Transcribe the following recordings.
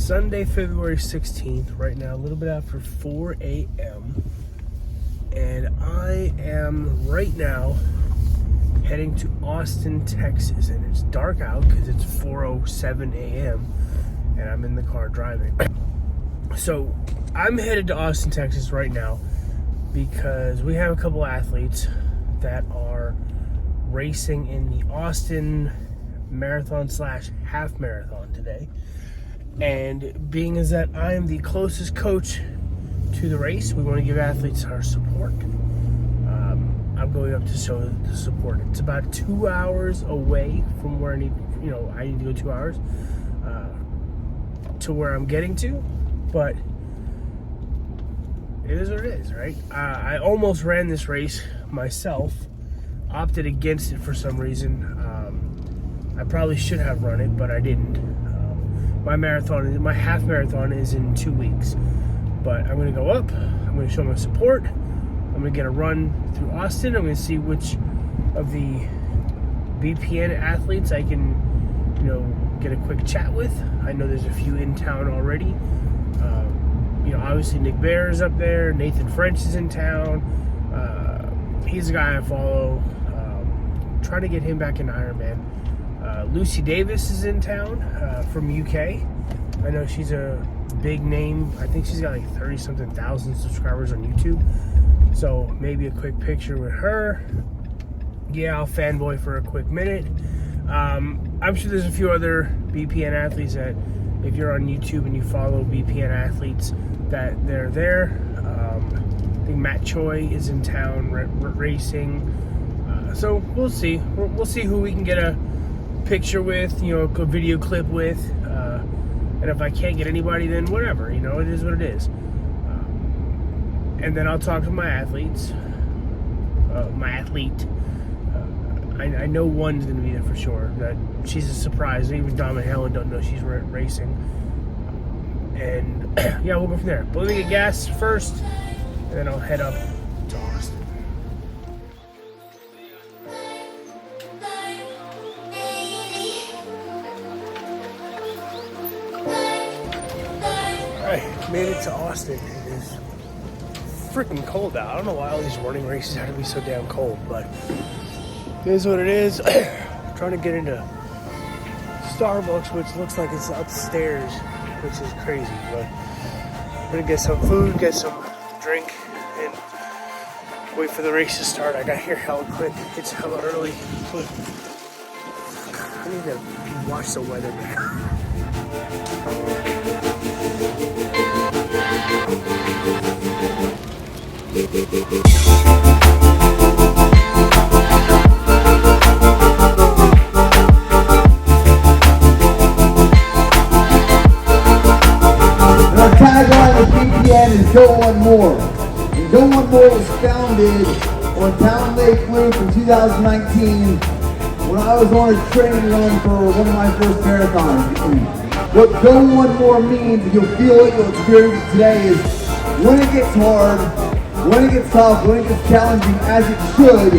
Sunday, February 16th, right now, a little bit after 4 a.m. And I am right now heading to Austin, Texas. And it's dark out because it's 4:07 a.m. and I'm in the car driving. So I'm headed to Austin, Texas right now because we have a couple athletes that are racing in the Austin marathon / half marathon today. And being as that I am the closest coach to the race, we want to give athletes our support. I'm going up to show the support. It's about 2 hours away from where I need to go 2 hours to where I'm getting to, but it is what it is, right? I almost ran this race myself, opted against it for some reason. I probably should have run it, but I didn't. My half marathon is in 2 weeks, but I'm going to go up. I'm going to show my support. I'm going to get a run through Austin. I'm going to see which of the BPN athletes I can, get a quick chat with. I know there's a few in town already. Obviously Nick Bear is up there. Nathan French is in town. He's a guy I follow. Trying to get him back in Ironman. Lucy Davis is in town from UK. I know she's a big name. I think she's got like 30-something thousand subscribers on YouTube. So maybe a quick picture with her. Yeah, I'll fanboy for a quick minute. I'm sure there's a few other BPN athletes that, if you're on YouTube and you follow BPN athletes, that they're there. I think Matt Choi is in town racing. So we'll see. We'll see who we can get a picture with, a video clip with, and if I can't get anybody, then whatever, it is what it is. And then I'll talk to my athletes. I know one's going to be there for sure. That she's a surprise. Even Dom and Hale don't know she's racing. And yeah, we'll go from there. But let me get gas first, and then I'll head up to Austin. Alright, made it to Austin. It is freaking cold out. I don't know why all these running races have to be so damn cold, but it is what it is. Trying to get into Starbucks, which looks like it's upstairs, which is crazy, but I'm gonna get some food, get some drink, and wait for the race to start. I got here hella quick. It's hella early. I need to watch the weather, man. Our tagline with BPN is Go One More. And Go One More was founded on Town Lake Loop in 2019 when I was on a training run for one of my first marathons. What Go One More means, you'll feel it, you'll experience it today, is when it gets hard, when it gets tough, when it gets challenging, as it should,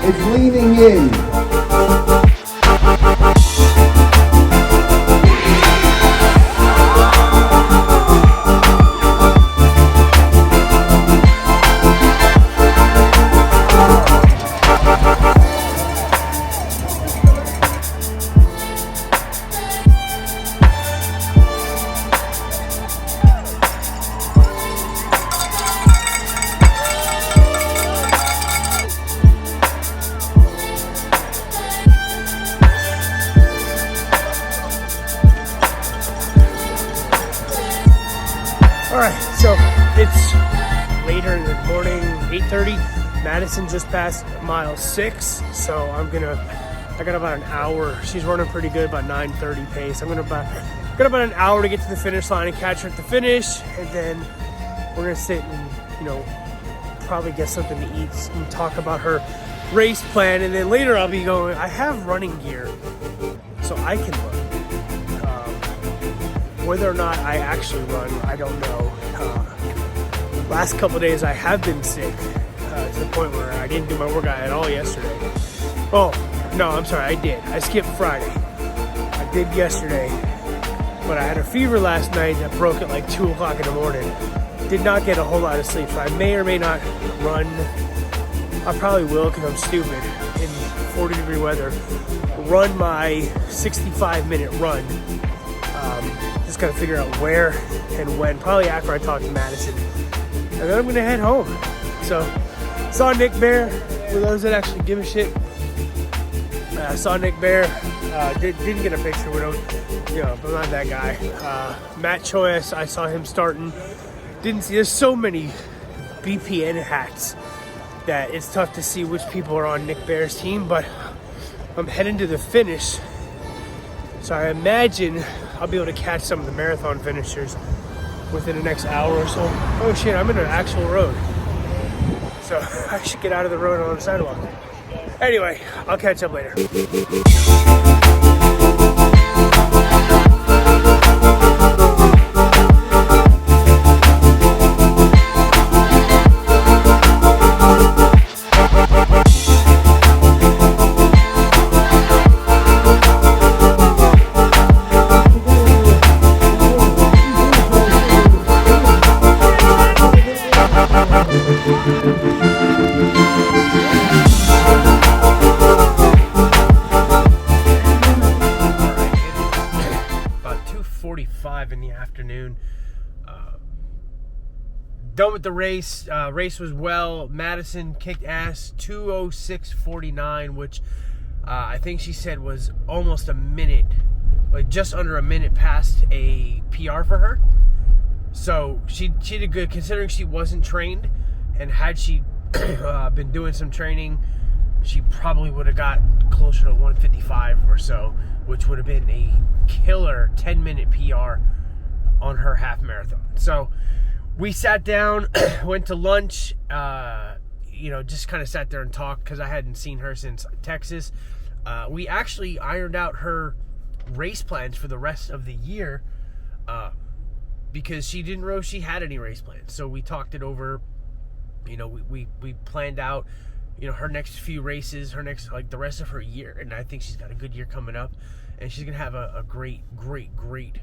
it's leaning in. Alright, so it's later in the morning, 8:30. Madison just passed mile 6, so I got about an hour. She's running pretty good, about 9:30 pace. Got about an hour to get to the finish line and catch her at the finish, and then we're gonna sit and, probably get something to eat and talk about her race plan, and then later I'll be going, I have running gear, so I can run. Whether or not I actually run, I don't know. Last couple of days I have been sick to the point where I didn't do my workout at all yesterday. Oh, no, I'm sorry, I did. I skipped Friday. I did yesterday. but I had a fever last night that broke at like 2 o'clock in the morning. Did not get a whole lot of sleep, so I may or may not run. I probably will, because I'm stupid, in 40-degree weather, run my 65-minute run. Just gotta figure out where and when, probably after I talk to Madison. And then I'm gonna head home. So, saw Nick Bear, for those that actually give a shit. I saw Nick Bear, didn't get a picture with him, you know, I'm not that guy. Matt Choice, I saw him starting. Didn't see, there's so many BPN hats that it's tough to see which people are on Nick Bear's team, but I'm heading to the finish. So I imagine I'll be able to catch some of the marathon finishers within the next hour or so. Oh shit, I'm in an actual road. So I should get out of the road on the sidewalk. Anyway, I'll catch up later. In the afternoon, done with the race. Race was well. Madison kicked ass, 2:06:49, which I think she said was almost a minute, like just under a minute past a PR for her. So she did good, considering she wasn't trained, and had she been doing some training, she probably would have got closer to 1:55 or so, which would have been a killer 10-minute PR on her half marathon. So we sat down, went to lunch, just kind of sat there and talked, because I hadn't seen her since Texas. We actually ironed out her race plans for the rest of the year, because she didn't know she had any race plans. So we talked it over. We planned out, her next few races, her next, like, the rest of her year. And I think she's got a good year coming up, and she's going to have a great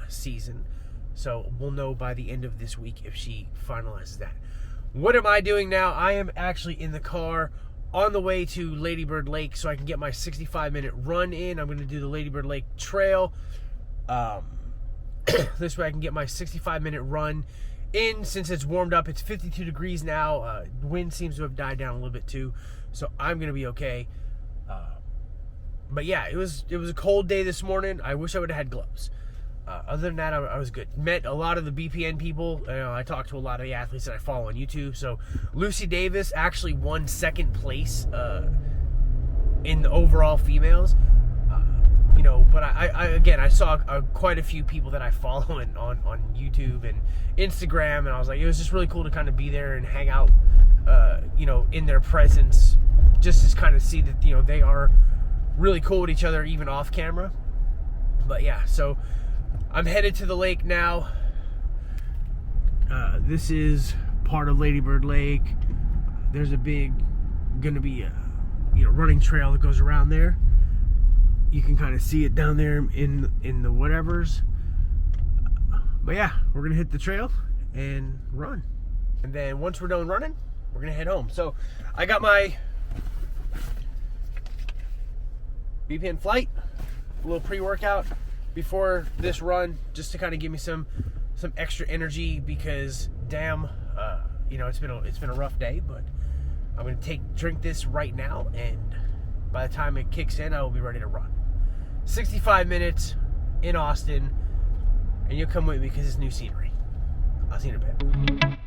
season. So we'll know by the end of this week if she finalizes that. What am I doing now? I am actually in the car on the way to Lady Bird Lake so I can get my 65-minute run in. I'm going to do the Lady Bird Lake Trail. This way I can get my 65-minute run in. Since it's warmed up, it's 52 degrees now. Wind seems to have died down a little bit too, so I'm gonna be okay. But yeah, it was a cold day this morning. I wish I would have had gloves. Other than that, I was good. Met a lot of the BPN people. I talked to a lot of the athletes that I follow on YouTube. So Lucy Davis actually won second place in the overall females. But I saw quite a few people that I follow on YouTube and Instagram, and I was like, it was just really cool to kind of be there and hang out, in their presence, just to kind of see that, they are really cool with each other, even off camera. But yeah, so I'm headed to the lake now. This is part of Lady Bird Lake. There's gonna be a running trail that goes around there. You can kind of see it down there in the whatevers. But yeah, we're gonna hit the trail and run. And then once we're done running, we're gonna head home. So I got my BPN flight, a little pre-workout before this run, just to kind of give me some extra energy, because damn, it's been a rough day. But I'm gonna drink this right now, and by the time it kicks in, I will be ready to run. 65 minutes in Austin, and you'll come with me because it's new scenery. I'll see you in a bit.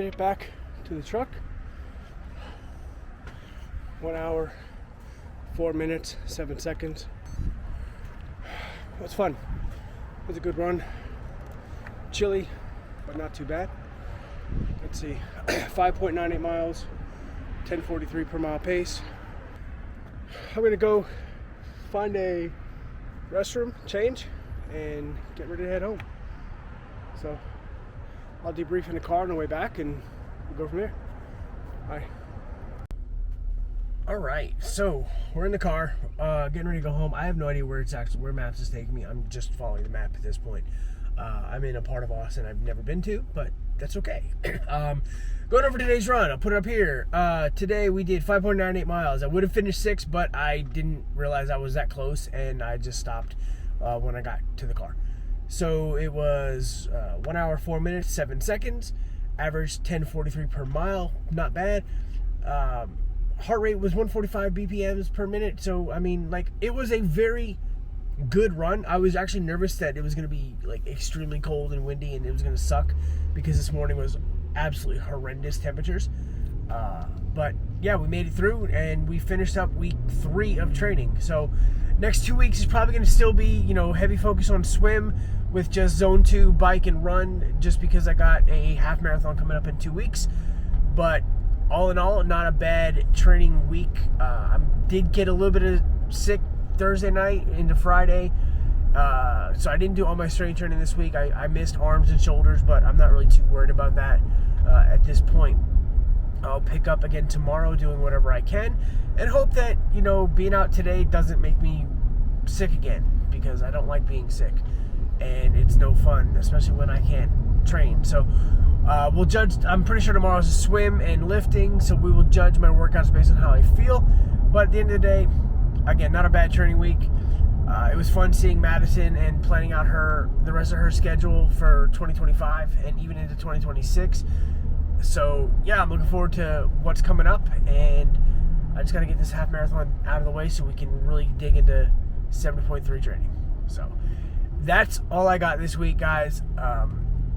made it back to the truck. 1 hour, 4 minutes, 7 seconds. It was fun. It was a good run. Chilly, but not too bad. Let's see, 5.98 miles, 10:43 per mile pace. I'm gonna go find a restroom, change, and get ready to head home. So I'll debrief in the car on the way back, and we'll go from there. Bye. All right, so we're in the car, getting ready to go home. I have no idea where Maps is taking me. I'm just following the map at this point. I'm in a part of Austin I've never been to, but that's okay. Going over today's run, I'll put it up here. Today we did 5.98 miles. I would have finished 6, but I didn't realize I was that close, and I just stopped when I got to the car. So it was 1 hour, 4 minutes, 7 seconds. Average 10:43 per mile, not bad. Heart rate was 145 BPMs per minute. So, I mean, like, it was a very good run. I was actually nervous that it was going to be like extremely cold and windy and it was going to suck because this morning was absolutely horrendous temperatures. But yeah, we made it through and we finished up week 3 of training. So next 2 weeks is probably going to still be, you know, heavy focus on swim with just zone 2 bike and run, just because I got a half marathon coming up in 2 weeks. But all in all, not a bad training week. I did get a little bit of sick Thursday night into Friday, so I didn't do all my strength training this week. I missed arms and shoulders, but I'm not really too worried about that at this point. I'll pick up again tomorrow doing whatever I can and hope that, you know, being out today doesn't make me sick again, because I don't like being sick and it's no fun, especially when I can't train. So we'll judge. I'm pretty sure tomorrow's a swim and lifting, so we will judge my workouts based on how I feel. But at the end of the day, again, not a bad training week. It was fun seeing Madison and planning out the rest of her schedule for 2025 and even into 2026. So yeah, I'm looking forward to what's coming up, and I just got to get this half marathon out of the way so we can really dig into 70.3 training. So that's all I got this week, guys.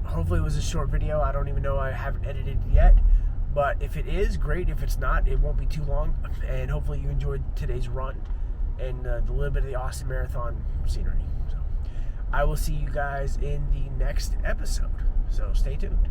Hopefully it was a short video. I don't even know, I haven't edited it yet. But if it is, great. If it's not, it won't be too long. And hopefully you enjoyed today's run and the little bit of the Austin Marathon scenery. So I will see you guys in the next episode. So stay tuned.